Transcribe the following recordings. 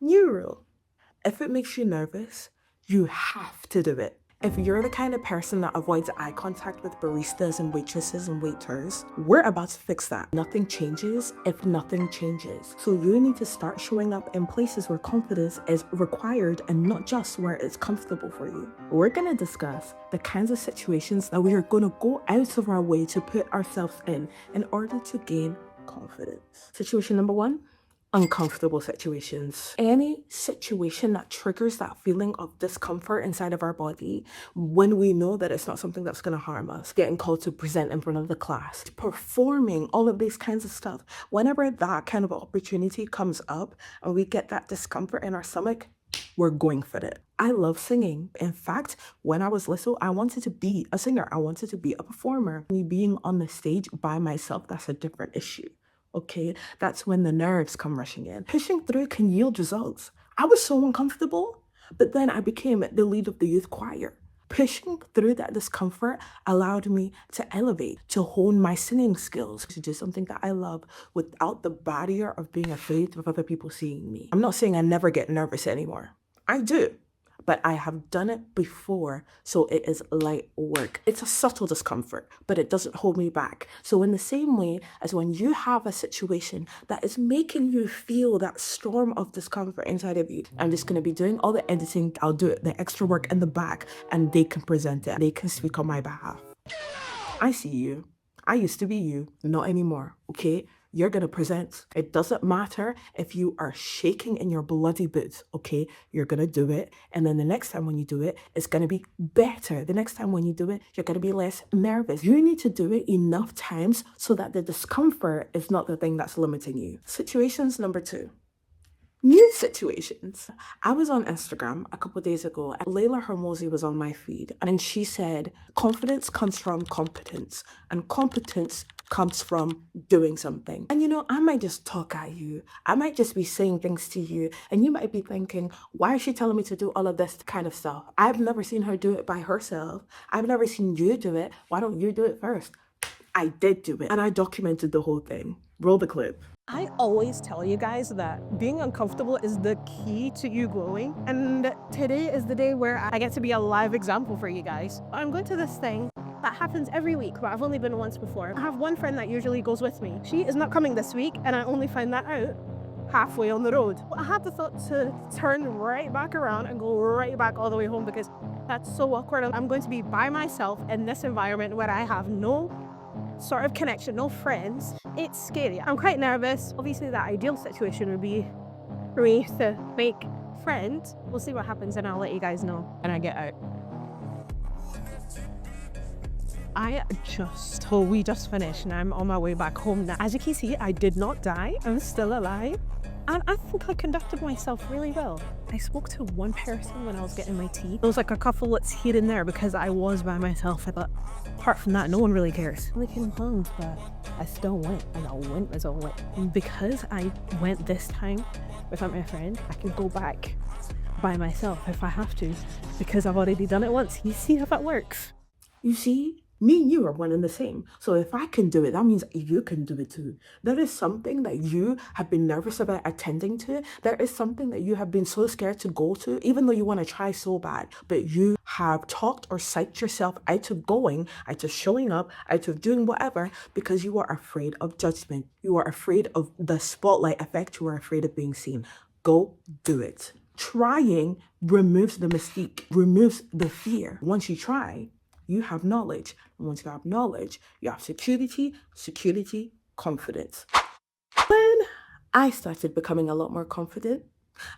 New rule. If it makes you nervous, you have to do it. If you're the kind of person that avoids eye contact with baristas and waitresses and waiters, we're about to fix that. Nothing changes if nothing changes. So you need to start showing up in places where confidence is required and not just where it's comfortable for you. We're going to discuss the kinds of situations that we are going to go out of our way to put ourselves in order to gain confidence. Situation number 1. Uncomfortable situations. Any situation that triggers that feeling of discomfort inside of our body when we know that it's not something that's going to harm us. Getting called to present in front of the class, performing, all of these kinds of stuff. Whenever that kind of opportunity comes up and we get that discomfort in our stomach, we're going for it. I love singing. In fact, when I was little, I wanted to be a singer. I wanted to be a performer. Me being on the stage by myself, that's a different issue. Okay, that's when the nerves come rushing in. Pushing through can yield results. I was so uncomfortable, but then I became the lead of the youth choir. Pushing through that discomfort allowed me to elevate, to hone my singing skills, to do something that I love without the barrier of being afraid of other people seeing me. I'm not saying I never get nervous anymore. I do. But I have done it before, so it is light work. It's a subtle discomfort, but it doesn't hold me back. So in the same way as when you have a situation that is making you feel that storm of discomfort inside of you, I'm just going to be doing all the editing. I'll do the extra work in the back, and they can present it. They can speak on my behalf. I see you. I used to be you, not anymore, okay? You're gonna present. It doesn't matter if you are shaking in your bloody boots, okay? You're gonna do it. And then the next time when you do it, it's gonna be better. The next time when you do it, you're gonna be less nervous. You need to do it enough times so that the discomfort is not the thing that's limiting you. Situations number 2. New situations. I was on Instagram a couple of days ago and Layla Hermosi was on my feed and she said, confidence comes from competence and competence comes from doing something. And I might just talk at you. I might just be saying things to you and you might be thinking, why is she telling me to do all of this kind of stuff? I've never seen her do it by herself. I've never seen you do it. Why don't you do it first? I did do it and I documented the whole thing. Roll the clip. I always tell you guys that being uncomfortable is the key to you growing. And today is the day where I get to be a live example for you guys. I'm going to this thing that happens every week, but I've only been once before. I have one friend that usually goes with me. She is not coming this week, and I only find that out halfway on the road. I had the thought to turn right back around and go right back all the way home because that's so awkward. I'm going to be by myself in this environment where I have no sort of connection, no friends. It's scary. I'm quite nervous. Obviously, the ideal situation would be for me to make friends. We'll see what happens and I'll let you guys know when I get out. We just finished and I'm on my way back home now. As you can see, I did not die. I'm still alive. And I think I conducted myself really well. I spoke to one person when I was getting my tea. There was like a couple that's here and there because I was by myself. But apart from that, no one really cares. They can hung, but I still went. And I went as I went. And because I went this time without my friend, I can go back by myself if I have to. Because I've already done it once. You see how that works? You see? Me and you are one and the same. So if I can do it, that means you can do it too. There is something that you have been nervous about attending to. There is something that you have been so scared to go to, even though you want to try so bad. But you have talked or psyched yourself out of going, out of showing up, out of doing whatever, because you are afraid of judgment. You are afraid of the spotlight effect. You are afraid of being seen. Go do it. Trying removes the mystique, removes the fear. Once you try, you have knowledge. And once you have knowledge, you have security, confidence. When I started becoming a lot more confident,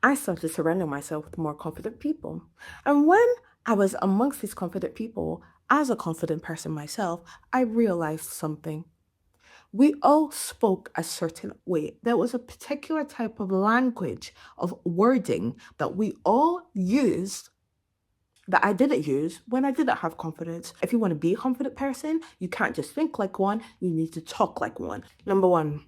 I started surrounding myself with more confident people. And when I was amongst these confident people, as a confident person myself, I realized something. We all spoke a certain way. There was a particular type of language, of wording that we all used that I didn't use when I didn't have confidence. If you want to be a confident person, you can't just think like one, you need to talk like one. Number 1,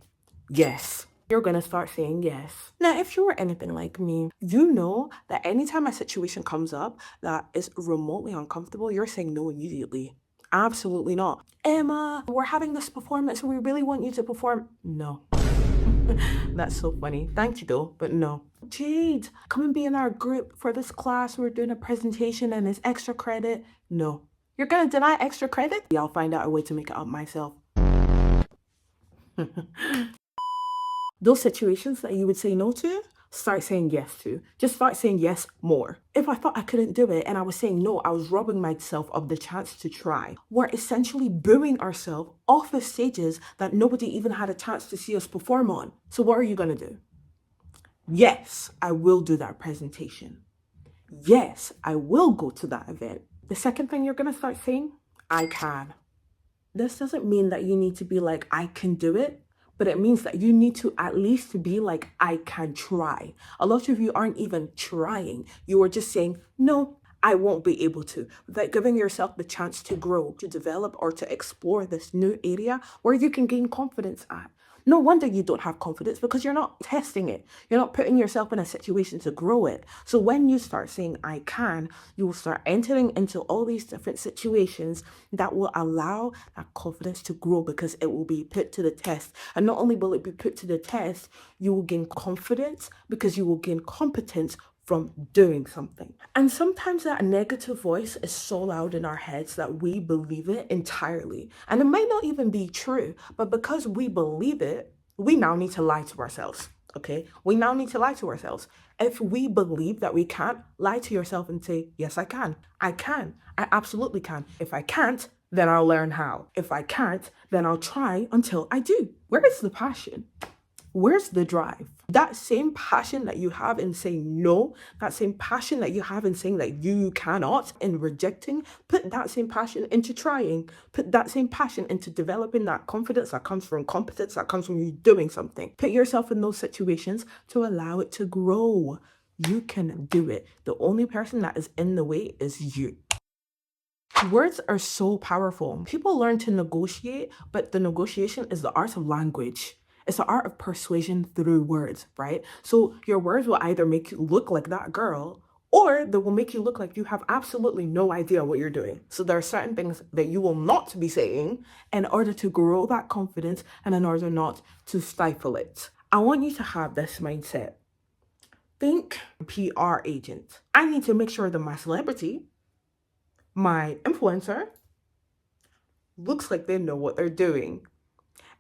yes. You're going to start saying yes. Now, if you were anything like me, you know that anytime a situation comes up that is remotely uncomfortable, you're saying no immediately. Absolutely not. Emma, we're having this performance. We really want you to perform. No. That's so funny. Thank you though, but no. Jade, come and be in our group for this class. We're doing a presentation and it's extra credit. No. You're gonna deny extra credit? Yeah, I'll find out a way to make it up myself. Those situations that you would say no to, start saying yes to. Just start saying yes more. If I thought I couldn't do it and I was saying no, I was robbing myself of the chance to try. We're essentially booing ourselves off of stages that nobody even had a chance to see us perform on. So what are you gonna do? Yes, I will do that presentation. Yes, I will go to that event. The second thing you're gonna start saying, I can. This doesn't mean that you need to be like, I can do it, but it means that you need to at least be like, I can try. A lot of you aren't even trying. You are just saying, no, I won't be able to, without giving yourself the chance to grow, to develop, or to explore this new area where you can gain confidence at. No wonder you don't have confidence, because you're not testing it. You're not putting yourself in a situation to grow it. So when you start saying, I can, you will start entering into all these different situations that will allow that confidence to grow, because it will be put to the test. And not only will it be put to the test, you will gain confidence because you will gain competence from doing something. And sometimes that negative voice is so loud in our heads that we believe it entirely. And it might not even be true, but because we believe it, we now need to lie to ourselves. Okay? We now need to lie to ourselves. If we believe that we can't, lie to yourself and say, yes, I can. I can. I absolutely can. If I can't, then I'll learn how. If I can't, then I'll try until I do. Where is the passion? Where's the drive? That same passion that you have in saying no, that same passion that you have in saying that you cannot, in rejecting, put that same passion into trying. Put that same passion into developing that confidence that comes from competence, that comes from you doing something. Put yourself in those situations to allow it to grow. You can do it. The only person that is in the way is you. Words are so powerful. People learn to negotiate, but the negotiation is the art of language. It's the art of persuasion through words, right? So your words will either make you look like that girl, or they will make you look like you have absolutely no idea what you're doing. So there are certain things that you will not be saying in order to grow that confidence and in order not to stifle it. I want you to have this mindset. Think PR agent. I need to make sure that my celebrity, my influencer, looks like they know what they're doing.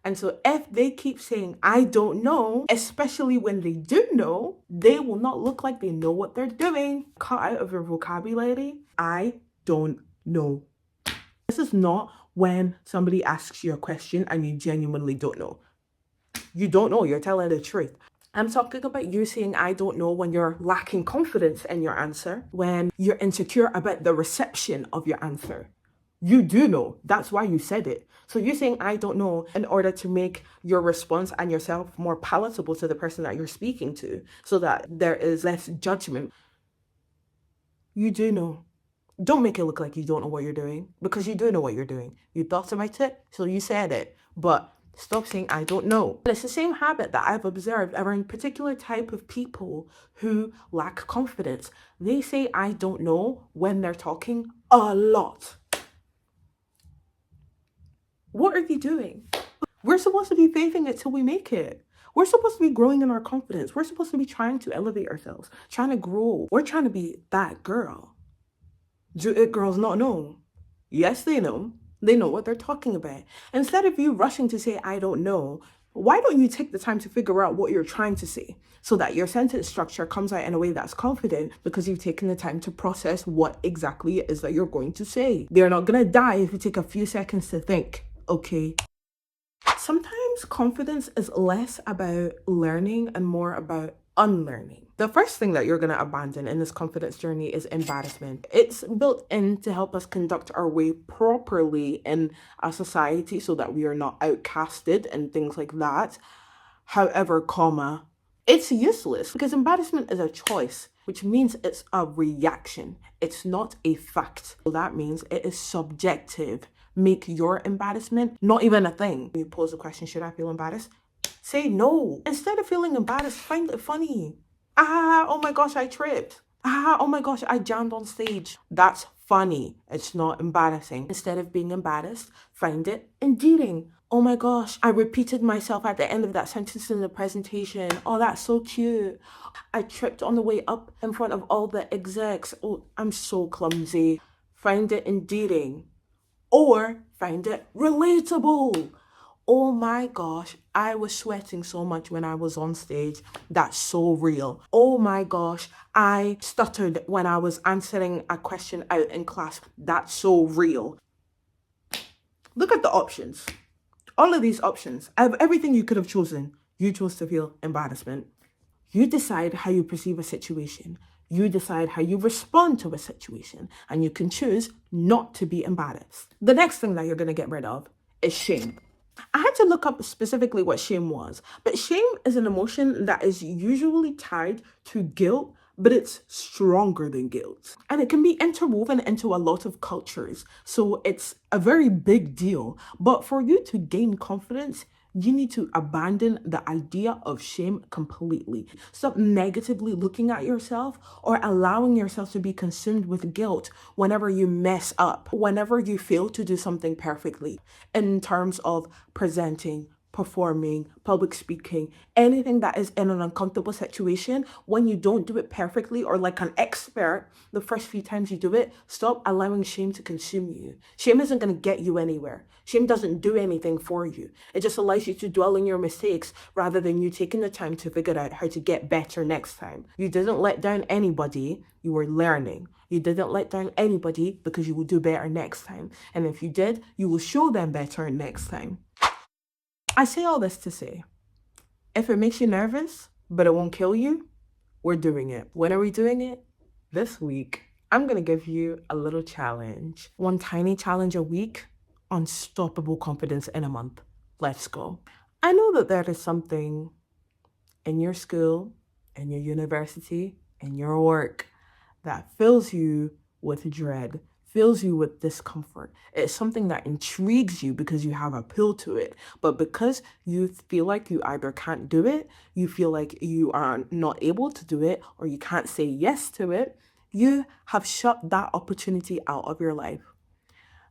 And so if they keep saying, I don't know, especially when they do know, they will not look like they know what they're doing. Cut out of your vocabulary, I don't know. This is not when somebody asks you a question and you genuinely don't know. You don't know, you're telling the truth. I'm talking about you saying I don't know when you're lacking confidence in your answer, when you're insecure about the reception of your answer. You do know. That's why you said it. So you're saying I don't know in order to make your response and yourself more palatable to the person that you're speaking to, so that there is less judgment. You do know. Don't make it look like you don't know what you're doing, because you do know what you're doing. You thought about it, so you said it. But stop saying I don't know. And it's the same habit that I've observed around a particular type of people who lack confidence. They say I don't know when they're talking a lot. What are you doing? We're supposed to be faithing it till we make it. We're supposed to be growing in our confidence. We're supposed to be trying to elevate ourselves, trying to grow. We're trying to be that girl. Do it girls not know? Yes, they know. They know what they're talking about. Instead of you rushing to say, I don't know, why don't you take the time to figure out what you're trying to say, so that your sentence structure comes out in a way that's confident, because you've taken the time to process what exactly it is that you're going to say. They're not going to die if you take a few seconds to think, okay? Sometimes confidence is less about learning and more about unlearning. The first thing that you're going to abandon in this confidence journey is embarrassment. It's built in to help us conduct our way properly in a society so that we are not outcasted and things like that. However, it's useless, because embarrassment is a choice, which means it's a reaction. It's not a fact. So that means it is subjective. Make your embarrassment not even a thing. You pose the question, should I feel embarrassed? Say no. Instead of feeling embarrassed, find it funny. Oh my gosh, I tripped. Oh my gosh, I jammed on stage. That's funny. It's not embarrassing. Instead of being embarrassed, find it endearing. Oh my gosh, I repeated myself at the end of that sentence in the presentation. Oh, that's so cute. I tripped on the way up in front of all the execs. Oh, I'm so clumsy. Find it endearing or find it relatable. Oh my gosh, I was sweating so much when I was on stage. That's so real. Oh my gosh, I stuttered when I was answering a question out in class. That's so real. Look at the options. All of these options, out of everything you could have chosen, you chose to feel embarrassment. You decide how you perceive a situation. You decide how you respond to a situation, and you can choose not to be embarrassed. The next thing that you're going to get rid of is shame. I had to look up specifically what shame was, but shame is an emotion that is usually tied to guilt, but it's stronger than guilt. And it can be interwoven into a lot of cultures. So it's a very big deal. But for you to gain confidence, you need to abandon the idea of shame completely. Stop negatively looking at yourself or allowing yourself to be consumed with guilt whenever you mess up, whenever you fail to do something perfectly in terms of presenting, performing, public speaking, anything that is in an uncomfortable situation. When you don't do it perfectly or like an expert, the first few times you do it, stop allowing shame to consume you. Shame isn't going to get you anywhere. Shame doesn't do anything for you. It just allows you to dwell on your mistakes rather than you taking the time to figure out how to get better next time. You didn't let down anybody. You were learning. You didn't let down anybody because you will do better next time. And if you did, you will show them better next time. I say all this to say, if it makes you nervous, but it won't kill you, we're doing it. When are we doing it? This week. I'm going to give you a little challenge. One tiny challenge a week, unstoppable confidence in a month. Let's go. I know that there is something in your school, in your university, in your work that fills you with dread, fills you with discomfort. It's something that intrigues you because you have appeal to it. But because you feel like you either can't do it, you feel like you are not able to do it, or you can't say yes to it, you have shut that opportunity out of your life.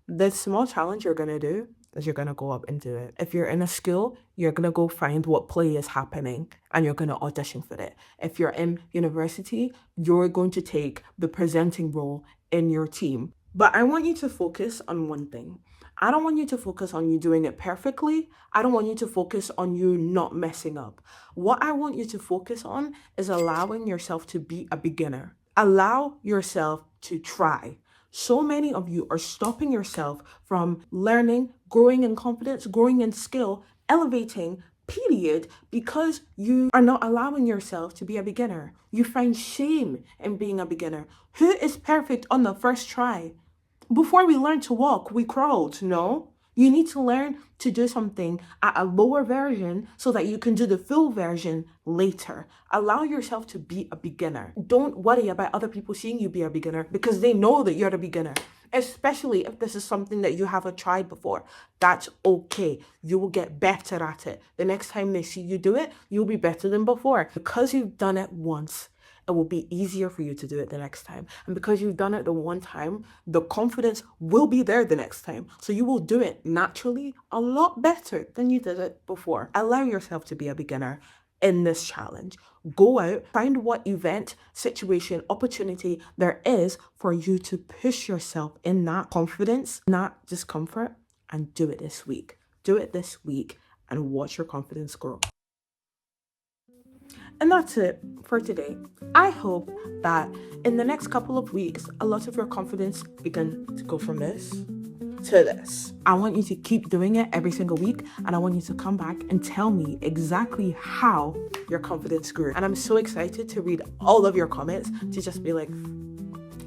The small challenge you're going to do is you're going to go up and do it. If you're in a school, you're going to go find what play is happening and you're going to audition for it. If you're in university, you're going to take the presenting role in your team. But I want you to focus on one thing. I don't want you to focus on you doing it perfectly. I don't want you to focus on you not messing up. What I want you to focus on is allowing yourself to be a beginner. Allow yourself to try. So many of you are stopping yourself from learning, growing in confidence, growing in skill, elevating, period, because you are not allowing yourself to be a beginner. You find shame in being a beginner. Who is perfect on the first try? Before we learned to walk, we crawled, no? You need to learn to do something at a lower version so that you can do the full version later. Allow yourself to be a beginner. Don't worry about other people seeing you be a beginner because they know that you're a beginner. Especially if this is something that you haven't tried before. That's okay. You will get better at it. The next time they see you do it, you'll be better than before. Because you've done it once, it will be easier for you to do it the next time. And because you've done it the one time, the confidence will be there the next time. So you will do it naturally a lot better than you did it before. Allow yourself to be a beginner in this challenge. Go out, find what event, situation, opportunity there is for you to push yourself in that confidence, not discomfort, and do it this week. Do it this week and watch your confidence grow. And that's it for today. I hope that in the next couple of weeks, a lot of your confidence begin to go from this to this. I want you to keep doing it every single week, and I want you to come back and tell me exactly how your confidence grew. And I'm so excited to read all of your comments to just be like,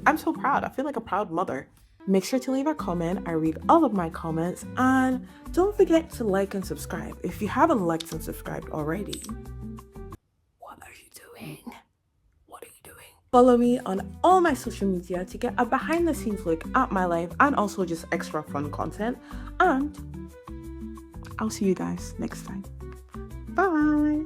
I'm so proud. I feel like a proud mother. Make sure to leave a comment. I read all of my comments, and don't forget to like and subscribe. If you haven't liked and subscribed already, what are you doing? What are you doing? Follow me on all my social media to get a behind the scenes look at my life and also just extra fun content. And I'll see you guys next time. Bye.